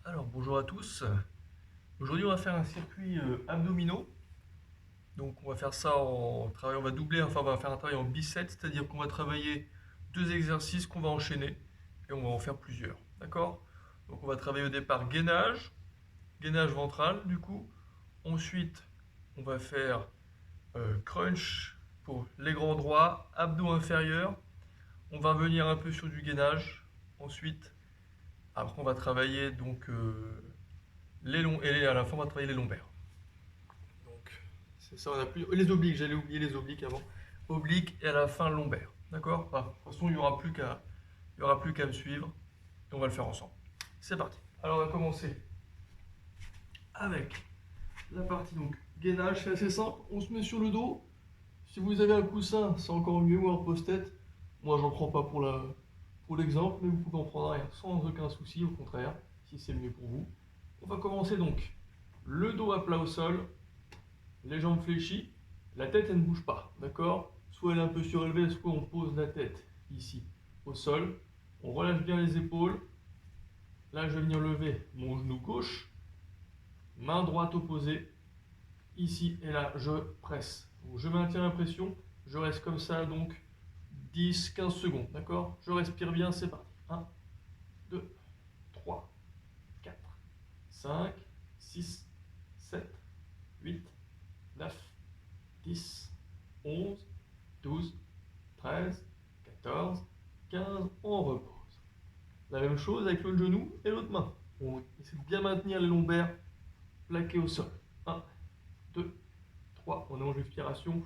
Alors bonjour à tous. Aujourd'hui on va faire un circuit abdominaux. Donc on va faire ça en travail, on va doubler, enfin on va faire un travail en biceps, c'est-à-dire qu'on va travailler deux exercices qu'on va enchaîner et on va en faire plusieurs. D'accord? Donc on va travailler au départ gainage ventral du coup. Ensuite on va faire crunch pour les grands droits, abdos inférieurs. On va venir un peu sur du gainage. Ensuite, après on va travailler donc les longs et à la fin on va travailler les lombaires. Donc, c'est ça, on a plus. Les obliques, j'allais oublier les obliques avant. Obliques et à la fin lombaire. D'accord? De toute façon, il y aura plus qu'à me suivre et on va le faire ensemble. C'est parti. Alors, on va commencer avec la partie donc gainage. C'est assez simple. On se met sur le dos. Si vous avez un coussin, c'est encore mieux, ou un post-it. Moi, j'en prends pas pour l'exemple, mais vous pouvez en prendre un sans aucun souci, au contraire, si c'est mieux pour vous. On va commencer donc le dos à plat au sol, les jambes fléchies, la tête elle ne bouge pas, d'accord? Soit elle est un peu surélevée, soit on pose la tête ici au sol, on relâche bien les épaules. Là je vais venir lever mon genou gauche, main droite opposée, ici et là je presse. Donc, je maintiens la pression, je reste comme ça donc 10-15 secondes, d'accord? Je respire bien, c'est parti. 1, 2, 3, 4, 5, 6, 7, 8, 9, 10, 11, 12, 13, 14, 15, on repose. La même chose avec l'autre genou et l'autre main. On essaie de bien maintenir les lombaires plaqués au sol. 1, 2, 3, on allonge l'expiration.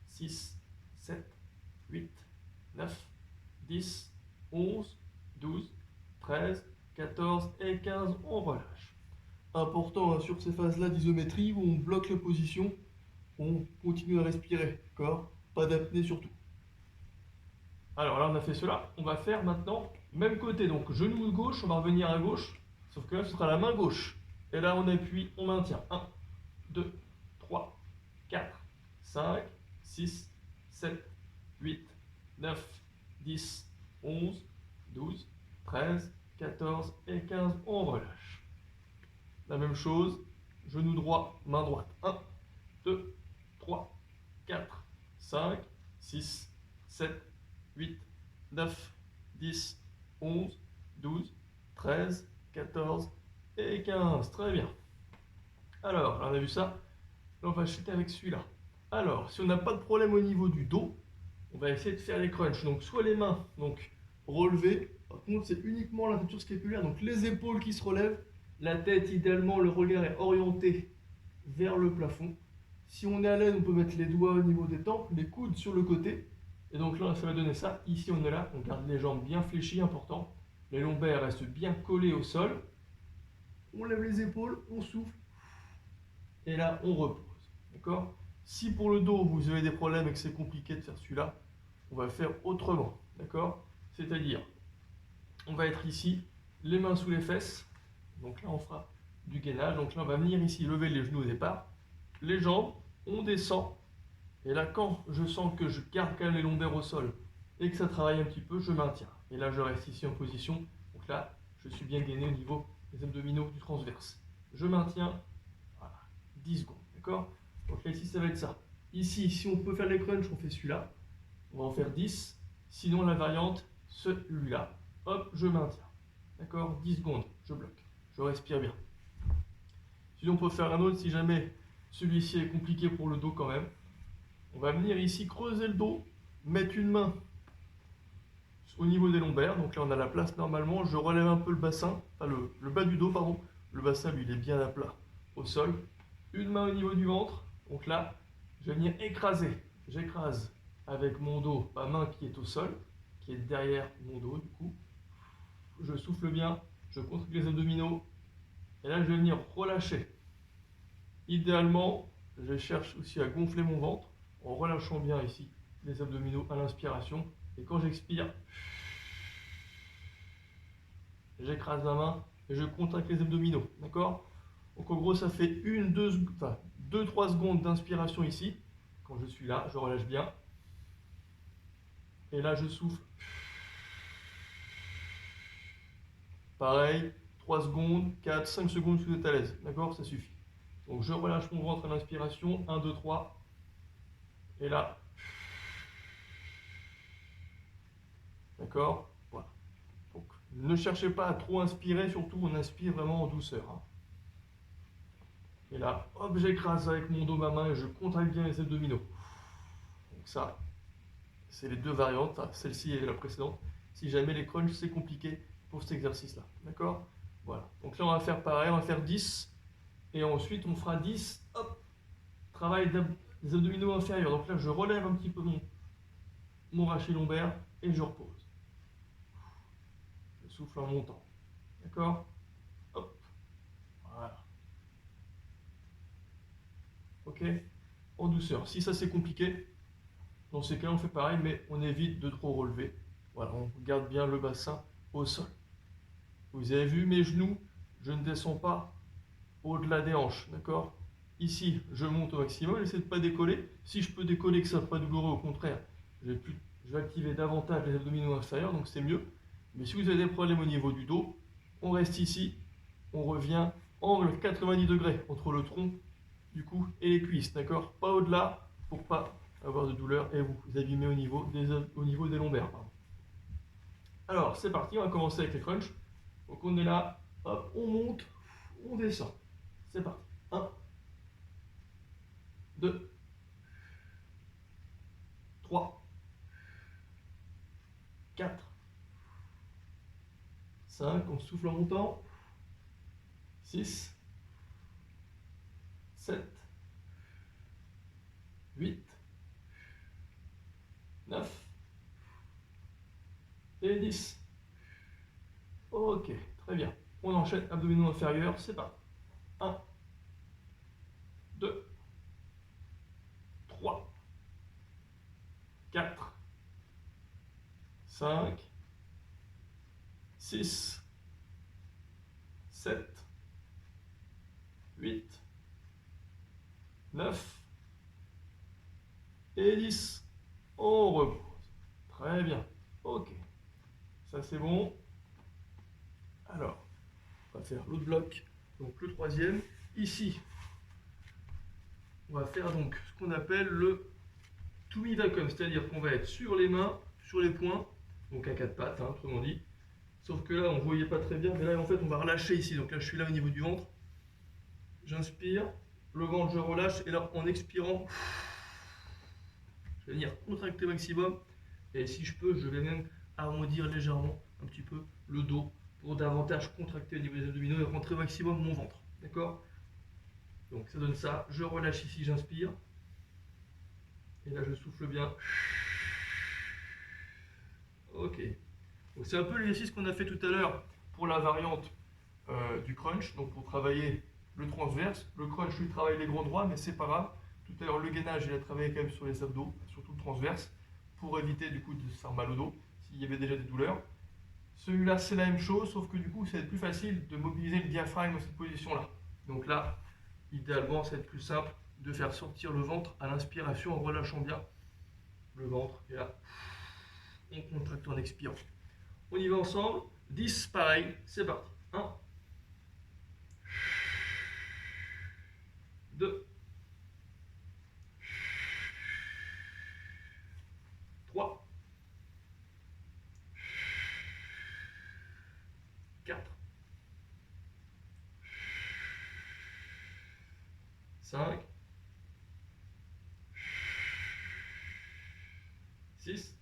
6, 7, 8, 9, 10, 11, 12, 13, 14 et 15, on relâche. Important hein, sur ces phases-là d'isométrie où on bloque la position, on continue à respirer, d'accord? Pas d'apnée surtout. Alors là, on a fait cela. On va faire maintenant, même côté, donc genou gauche, on va revenir à gauche, sauf que là, ce sera la main gauche. Et là, on appuie, on maintient. 1, 2, 3, 4, 5, 6, 7, 8, 9, 10, 11, 12, 13, 14 et 15, on relâche. La même chose, genou droit, main droite. 1, 2, 3, 4, 5, 6, 7, 8, 9, 10, 11, 12, 13, 14 et 15. Très bien. Alors, on a vu ça. Là, on va chuter avec celui-là. Alors, si on n'a pas de problème au niveau du dos, on va essayer de faire les crunchs. Donc, soit les mains donc relevées. Par contre, c'est uniquement la ceinture scapulaire. Donc, les épaules qui se relèvent. La tête, idéalement, le regard est orienté vers le plafond. Si on est à l'aise, on peut mettre les doigts au niveau des tempes, les coudes sur le côté. Et donc là, ça va donner ça. Ici, on est là. On garde les jambes bien fléchies, important. Les lombaires restent bien collés au sol. On lève les épaules, on souffle. Et là, on repose. D'accord? Si pour le dos, vous avez des problèmes et que c'est compliqué de faire celui-là, on va faire autrement. D'accord? C'est-à-dire, on va être ici, les mains sous les fesses. Donc là, on fera du gainage. Donc là, on va venir ici, lever les genoux au départ. Les jambes, on descend. Et là, quand je sens que je garde quand même les lombaires au sol et que ça travaille un petit peu, je maintiens. Et là, je reste ici en position. Donc là, je suis bien gainé au niveau des abdominaux du transverse. Je maintiens, voilà, 10 secondes. D'accord? Donc là, ici, ça va être ça. Ici, si on peut faire les crunchs, on fait celui-là. On va en faire 10. Sinon, la variante, celui-là. Hop, je maintiens. D'accord? 10 secondes, je bloque. Je respire bien. Sinon, on peut faire un autre si jamais celui-ci est compliqué pour le dos quand même. On va venir ici creuser le dos, mettre une main au niveau des lombaires. Donc là, on a la place normalement. Je relève un peu le bassin, enfin le bas du dos, pardon. Le bassin, lui, il est bien à plat au sol. Une main au niveau du ventre. Donc là, je vais venir écraser. J'écrase avec mon dos, ma main qui est au sol, qui est derrière mon dos du coup. Je souffle bien, je contracte les abdominaux. Et là, je vais venir relâcher. Idéalement, je cherche aussi à gonfler mon ventre en relâchant bien ici les abdominaux à l'inspiration. Et quand j'expire, j'écrase la main et je contracte les abdominaux. D'accord? Donc en gros, ça fait 2-3 secondes d'inspiration ici. Quand je suis là, je relâche bien. Et là, je souffle. Pareil, 3 secondes, 4, 5 secondes si vous êtes à l'aise. D'accord? Ça suffit. Donc je relâche mon ventre à l'inspiration. 1, 2, 3. Et là. D'accord? Voilà. Donc ne cherchez pas à trop inspirer, surtout on inspire vraiment en douceur. Hein. Et là, hop, j'écrase avec mon dos ma main et je contracte bien les abdominaux. Donc ça, c'est les deux variantes, celle-ci et la précédente. Si jamais les crunchs, c'est compliqué pour cet exercice-là. D'accord? Voilà. Donc là, on va faire pareil, on va faire 10. Et ensuite, on fera 10. Hop, travail des abdominaux inférieurs. Donc là, je relève un petit peu mon rachis lombaire et je repose. Je souffle en montant. D'accord? Hop. Voilà. Ok? En douceur. Si ça c'est compliqué, dans ces cas on fait pareil, mais on évite de trop relever. Voilà, on garde bien le bassin au sol. Vous avez vu mes genoux, je ne descends pas au-delà des hanches, d'accord? Ici, je monte au maximum, j'essaie de ne pas décoller. Si je peux décoller, que ça ne soit pas douloureux, au contraire, je vais activer davantage les abdominaux inférieurs, donc c'est mieux. Mais si vous avez des problèmes au niveau du dos, on reste ici, on revient angle 90 degrés entre le tronc du cou et les cuisses, d'accord? Pas au-delà pour pas avoir de douleur et vous abîmer au niveau des lombaires. Pardon. Alors, c'est parti, on va commencer avec les crunchs. Donc on est là, hop, on monte, on descend. C'est parti. 1, 2, 3, 4, 5, on souffle en montant. 6, 7, 8, 9 et 10. Ok, très bien. On enchaîne abdominaux inférieurs, c'est parti. 1, 2, 3, 4, 5, 6, 7, 8, 9 et 10. On repose. Très bien. Ok. Ça c'est bon. Alors, on va faire l'autre bloc. Donc le troisième. Ici, on va faire donc ce qu'on appelle le to-me vacuum. C'est-à-dire qu'on va être sur les mains, sur les poings. Donc à quatre pattes, hein, autrement dit. Sauf que là, on ne voyait pas très bien. Mais là, en fait, on va relâcher ici. Donc là, je suis là au niveau du ventre. J'inspire. Le ventre, je relâche. Et là, en expirant, je vais venir contracter maximum. Et si je peux, je vais même arrondir légèrement un petit peu le dos pour davantage contracter au niveau des abdominaux et rentrer au maximum mon ventre. D'accord? Donc ça donne ça. Je relâche ici, j'inspire. Et là, je souffle bien. Ok. Donc c'est un peu l'exercice qu'on a fait tout à l'heure pour la variante du crunch. Donc pour travailler le transverse. Le crunch, lui, travaille les gros droits, mais c'est pas grave. Tout à l'heure, le gainage, il a travaillé quand même sur les abdos, surtout le transverse, pour éviter du coup de se faire mal au dos s'il y avait déjà des douleurs. Celui-là, c'est la même chose, sauf que du coup, ça va être plus facile de mobiliser le diaphragme dans cette position-là. Donc là, idéalement, ça va être plus simple de faire sortir le ventre à l'inspiration en relâchant bien le ventre. Et là, on contracte en expirant. On y va ensemble. 10, pareil, c'est parti. 1, 2, 3, 4, 5, 6,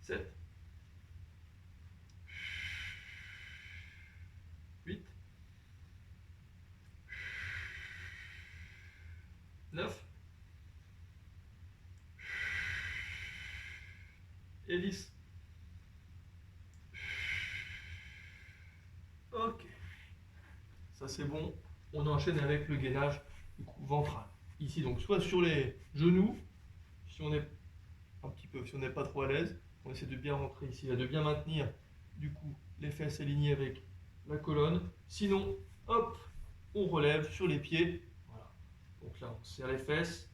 7, 8, 9 et 10. Ok. Ça c'est bon. On enchaîne avec le gainage du coup ventral. Ici donc soit sur les genoux, si on est un petit peu, si on n'est pas trop à l'aise, on essaie de bien rentrer ici, de bien maintenir du coup les fesses alignées avec la colonne. Sinon, hop, on relève sur les pieds. Voilà. Donc là, on serre les fesses.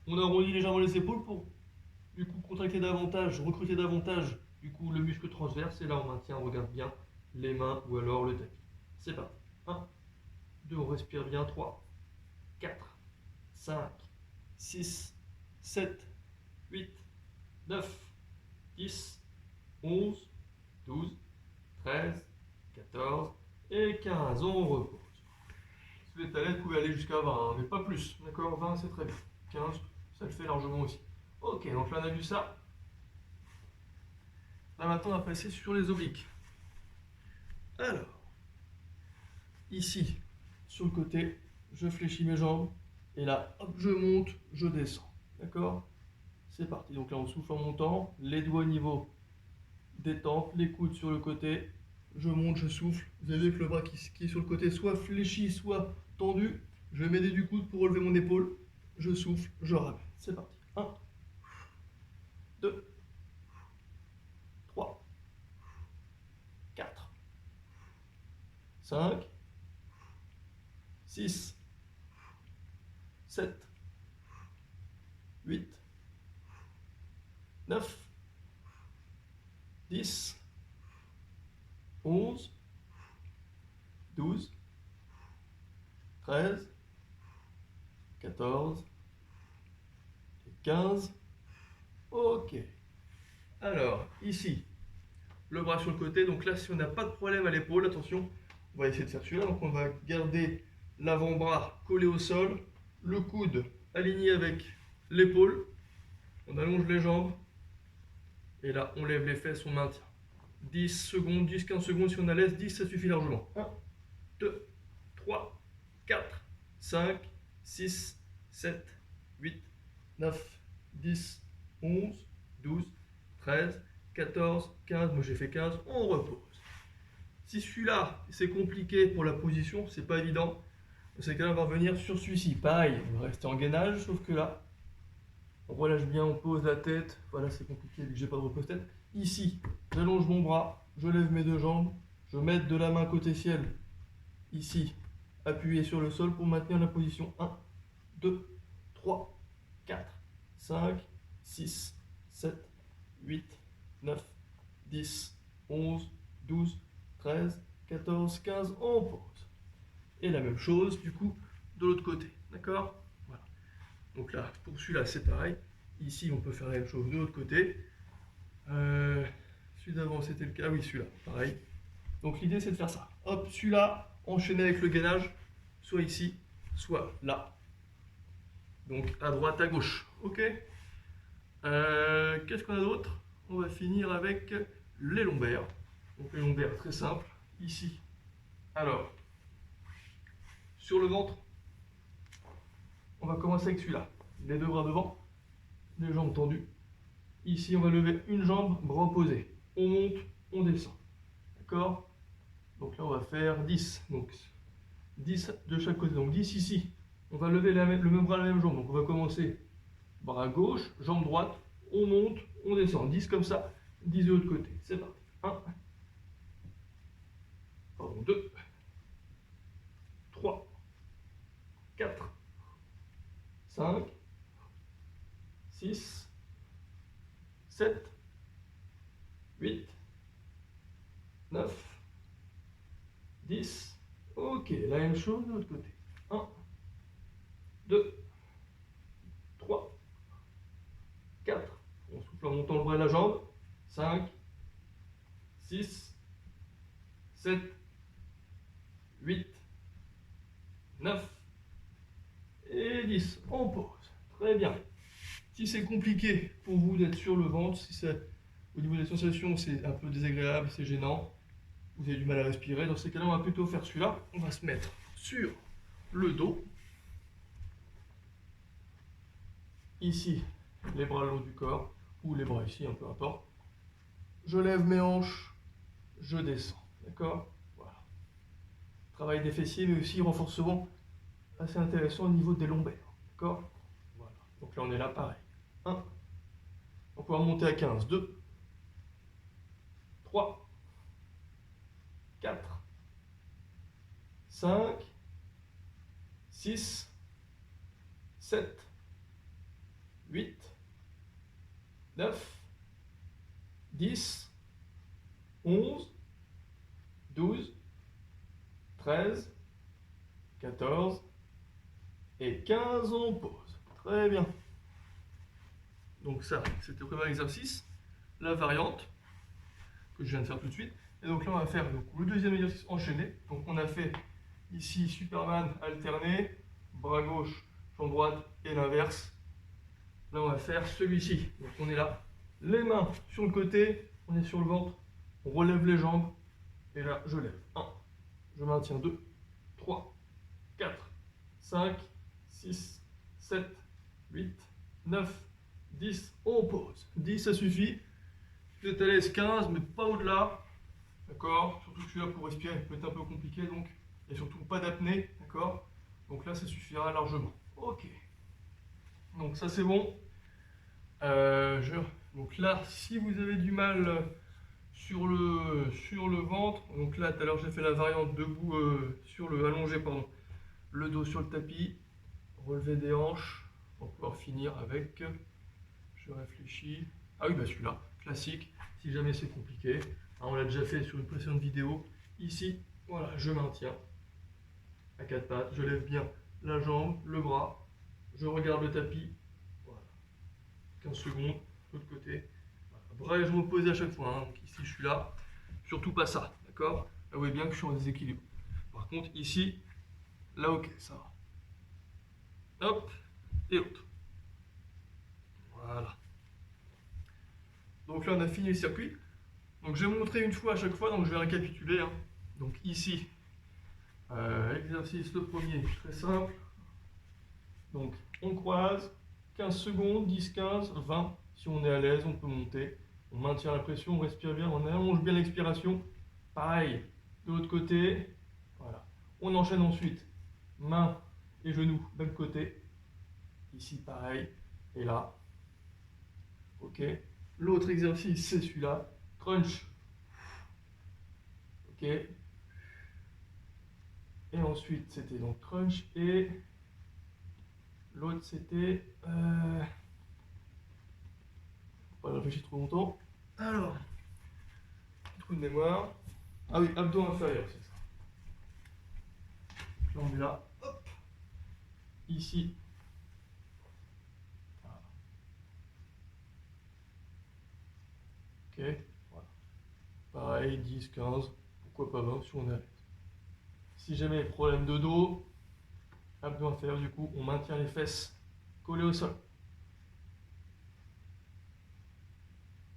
On arrondit légèrement les épaules pour du coup contracter davantage, recruter davantage du coup le muscle transverse, et là on maintient, on regarde bien les mains ou alors le tapis. C'est parti. 1, 2, on respire bien. 3, 4, 5, 6, 7, 8, 9, 10, 11, 12, 13, 14 et 15. On repose. Si vous êtes à l'aise, vous pouvez aller jusqu'à 20, mais pas plus. D'accord, 20 c'est très bien. 15, ça le fait largement aussi. Ok, donc là on a vu ça. Là maintenant on va passer sur les obliques. Alors, ici, sur le côté, je fléchis mes jambes. Et là, hop, je monte, je descends. D'accord? C'est parti. Donc là, on souffle en montant. Les doigts au niveau des tempes, les coudes sur le côté. Je monte, je souffle. Vous avez vu que le bras qui est sur le côté, soit fléchi, soit tendu. Je vais m'aider du coude pour relever mon épaule. Je souffle, je ramène. C'est parti. 1, 2, 3, 4, 5, 6, 7, 8, 9, 10, 11, 12, 13, 14 et 15. Ok. Alors, ici, le bras sur le côté. Donc là, si on n'a pas de problème à l'épaule, attention, on va essayer de faire celui-là. Donc on va garder l'avant-bras collé au sol, le coude aligné avec l'épaule. On allonge les jambes. Et là, on lève les fesses, on maintient. 10 secondes, 10-15 secondes. Si on a l'aise, 10, ça suffit largement. 1, 2, 3, 4, 5, 6, 7, 8, 9, 10, 11, 12, 13, 14, 15. Moi j'ai fait 15. On repose. Si celui-là, c'est compliqué pour la position, c'est pas évident, dans ces cas-là, on va revenir sur celui-ci. Pareil, on va rester en gainage, sauf que là, on relâche bien, on pose la tête. Voilà, c'est compliqué vu que j'ai pas de repose-tête. Ici, j'allonge mon bras, je lève mes deux jambes, je mets de la main côté ciel, ici, appuyé sur le sol pour maintenir la position. 1, 2, 3, 4, 5, 6, 7, 8, 9, 10, 11, 12, 13, 14, 15, on pose. Et la même chose, du coup, de l'autre côté. D'accord? Voilà. Donc là, pour celui-là, c'est pareil. Ici, on peut faire la même chose de l'autre côté. Celui d'avant, c'était le cas. Ah oui, celui-là, pareil. Donc l'idée, c'est de faire ça. Hop, celui-là, enchaîné avec le gainage, soit ici, soit là. Donc à droite, à gauche. Ok? Qu'est-ce qu'on a d'autre? On va finir avec les lombaires. Donc les lombaires, très simple. Ici. Alors, sur le ventre, on va commencer avec celui-là. Les deux bras devant, les jambes tendues. Ici, on va lever une jambe, bras opposés. On monte, on descend. D'accord? Donc là, on va faire 10. Donc 10 de chaque côté. Donc 10 ici. On va lever le même bras, la même jambe. Donc on va commencer bras gauche, jambe droite. On monte, on descend. 10 comme ça, 10 de l'autre côté. C'est parti. 1, pardon, 2, 3, 4, 5, 6, 7, 8, 9, 10. Ok, la même chose de l'autre côté. 1, 2, 3, 4. On souffle en montant le bras et la jambe. 5, 6, 7, 8, 9 et 10. On pose. Très bien. Si c'est compliqué pour vous d'être sur le ventre, si c'est au niveau des sensations c'est un peu désagréable, c'est gênant, vous avez du mal à respirer, dans ces cas-là on va plutôt faire celui-là. On va se mettre sur le dos. Ici, les bras le long du corps, ou les bras ici, peu importe. Je lève mes hanches, je descends. D'accord? Voilà. Travail des fessiers, mais aussi renforcement assez intéressant au niveau des lombaires. D'accord? Voilà. Donc là, on est là, pareil. 1. On peut remonter à 15. 2. 3. 4. 5. 6. 7. 8. 9. 10. 11, 12, 13, 14 et 15, on pose. Très bien. Donc ça, c'était le premier exercice. La variante, que je viens de faire tout de suite. Et donc là, on va faire donc, le deuxième exercice enchaîné. Donc on a fait ici Superman alterné, bras gauche, jambe droite et l'inverse. Là, on va faire celui-ci. Donc on est là, les mains sur le côté, on est sur le ventre, on relève les jambes. Et là, je lève. 1, je maintiens 2, 3, 4, 5, 6, 7, 8, 9, 10, on pose. 10, ça suffit. Vous êtes à l'aise 15, mais pas au-delà. D'accord? Surtout que celui-là, pour respirer, peut être un peu compliqué, donc. Et surtout, pas d'apnée, d'accord? Donc là, ça suffira largement. Ok. Donc ça, c'est bon. Donc là, si vous avez du mal sur le ventre, donc là, tout à l'heure, j'ai fait la variante debout, allongé, pardon. Le dos sur le tapis, relever des hanches, on va pouvoir finir avec, je réfléchis, ah oui, bah celui-là, classique, si jamais c'est compliqué, on l'a déjà fait sur une précédente vidéo, ici, voilà, je maintiens, à quatre pattes, je lève bien la jambe, le bras, je regarde le tapis, voilà, 15 secondes, de l'autre côté, voilà. Bras et jambes opposés à chaque fois, hein. Donc ici je suis là, surtout pas ça, d'accord? Là vous voyez bien que je suis en déséquilibre. Par contre ici, là ok, ça va. Hop, et l'autre. Voilà. Donc là, on a fini le circuit. Donc je vais montrer une fois à chaque fois, donc je vais récapituler. Hein. Donc ici, exercice le premier, très simple. Donc on croise, 15 secondes, 10, 15, 20. Si on est à l'aise, on peut monter. On maintient la pression, on respire bien, on allonge bien l'expiration. Pareil, de l'autre côté. Voilà. On enchaîne ensuite, mains et genoux d'un côté. Ici, pareil. Et là. Ok. L'autre exercice, c'est celui-là. Crunch. Ok. Et ensuite, c'était donc crunch et l'autre, c'était... Pas réfléchir trop longtemps. Alors, trou de mémoire. Ah oui, abdos inférieur, c'est ça. Là, on est là. Hop. Ici. Voilà. Ok. Voilà. Pareil, 10, 15. Pourquoi pas 20 si on est à l'aise. Si jamais problème de dos, abdos inférieur, du coup, on maintient les fesses collées au sol.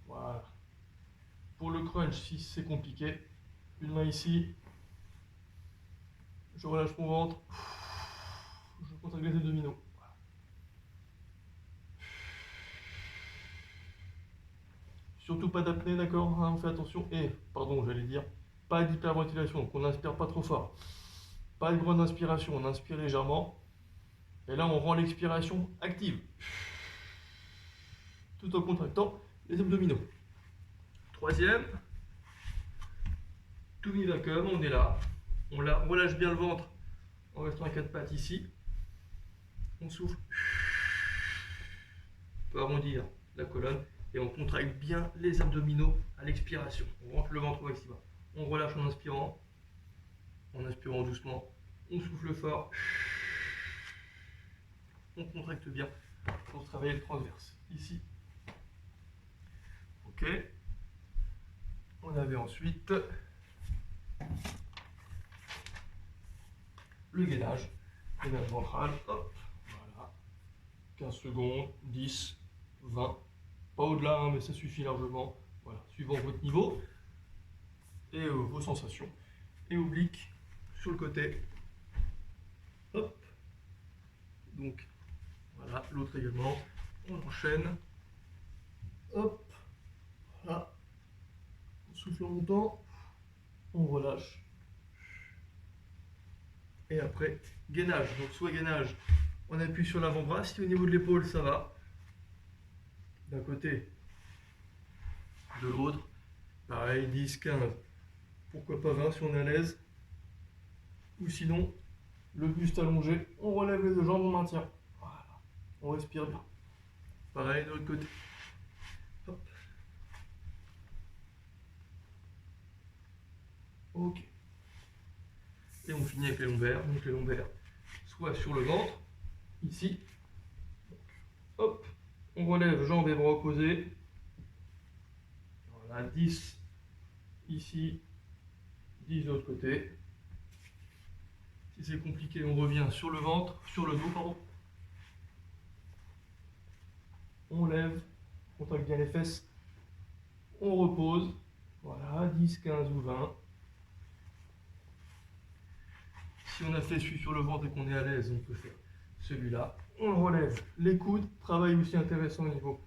Voilà. Pour le crunch, si c'est compliqué, une main ici. Je relâche mon ventre. Je contracte les abdominaux. Voilà. Surtout pas d'apnée, d'accord? Hein, on fait attention. Et, pardon, j'allais dire, pas d'hyperventilation. Donc on n'inspire pas trop fort. Pas de grande inspiration, on inspire légèrement. Et là, on rend l'expiration active. Tout en contractant les abdominaux. Troisième. Tout mis vacuum, on est là. On relâche bien le ventre en restant à quatre pattes ici. On souffle. On peut arrondir la colonne et on contracte bien les abdominaux à l'expiration. On rentre le ventre au maximum. On relâche en inspirant doucement. On souffle fort. On contracte bien pour travailler le transverse. Ici. Ok. On avait ensuite le gainage ventral. Hop. Voilà. 15 secondes, 10, 20. Pas au-delà, hein, mais ça suffit largement. Voilà, suivant votre niveau et vos sensations. Et oblique sur le côté. Hop. Donc, voilà, l'autre également. On enchaîne. Hop. Voilà. On souffle longtemps. On relâche. Et après, gainage. Donc, soit gainage, on appuie sur l'avant-bras. Si au niveau de l'épaule, ça va. D'un côté, de l'autre. Pareil, 10, 15. Pourquoi pas 20 si on est à l'aise. Ou sinon, le buste allongé, on relève les deux jambes, on maintient. Voilà. On respire bien. Pareil de l'autre côté. Hop. Ok. Et on finit avec les lombaires. Donc les lombaires, soit sur le ventre, ici. Hop, on relève jambes et bras opposés. Voilà, 10 ici, 10 de l'autre côté. Si c'est compliqué, on revient sur le ventre, sur le dos, pardon. On lève, on contracte bien les fesses. On repose. Voilà, 10, 15 ou 20. Si on a fait celui sur le ventre et qu'on est à l'aise, on peut faire celui-là. On relève les coudes. Travail aussi intéressant au niveau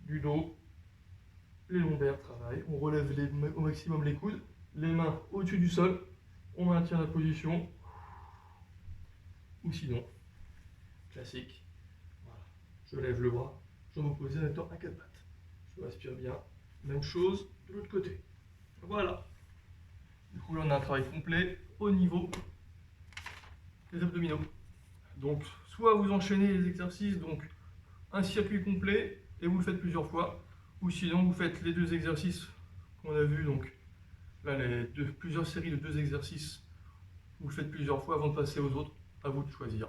du dos. Les lombaires travaillent. On relève au maximum les coudes. Les mains au-dessus du sol. On maintient la position. Ou sinon, classique. Voilà. Je lève le bras. Je me pose en étant à quatre pattes. Je respire bien. Même chose de l'autre côté. Voilà. Du coup, là, on a un travail complet au niveau des abdominaux. Donc, soit vous enchaînez les exercices, donc un circuit complet, et vous le faites plusieurs fois, ou sinon vous faites les deux exercices qu'on a vus, donc là, plusieurs séries de deux exercices, vous le faites plusieurs fois avant de passer aux autres, à vous de choisir.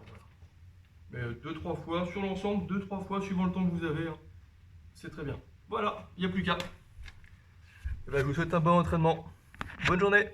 Voilà. Mais 2-3 fois sur l'ensemble, 2-3 fois suivant le temps que vous avez, hein, c'est très bien. Voilà, il n'y a plus qu'à. Je vous souhaite un bon entraînement. Bonne journée.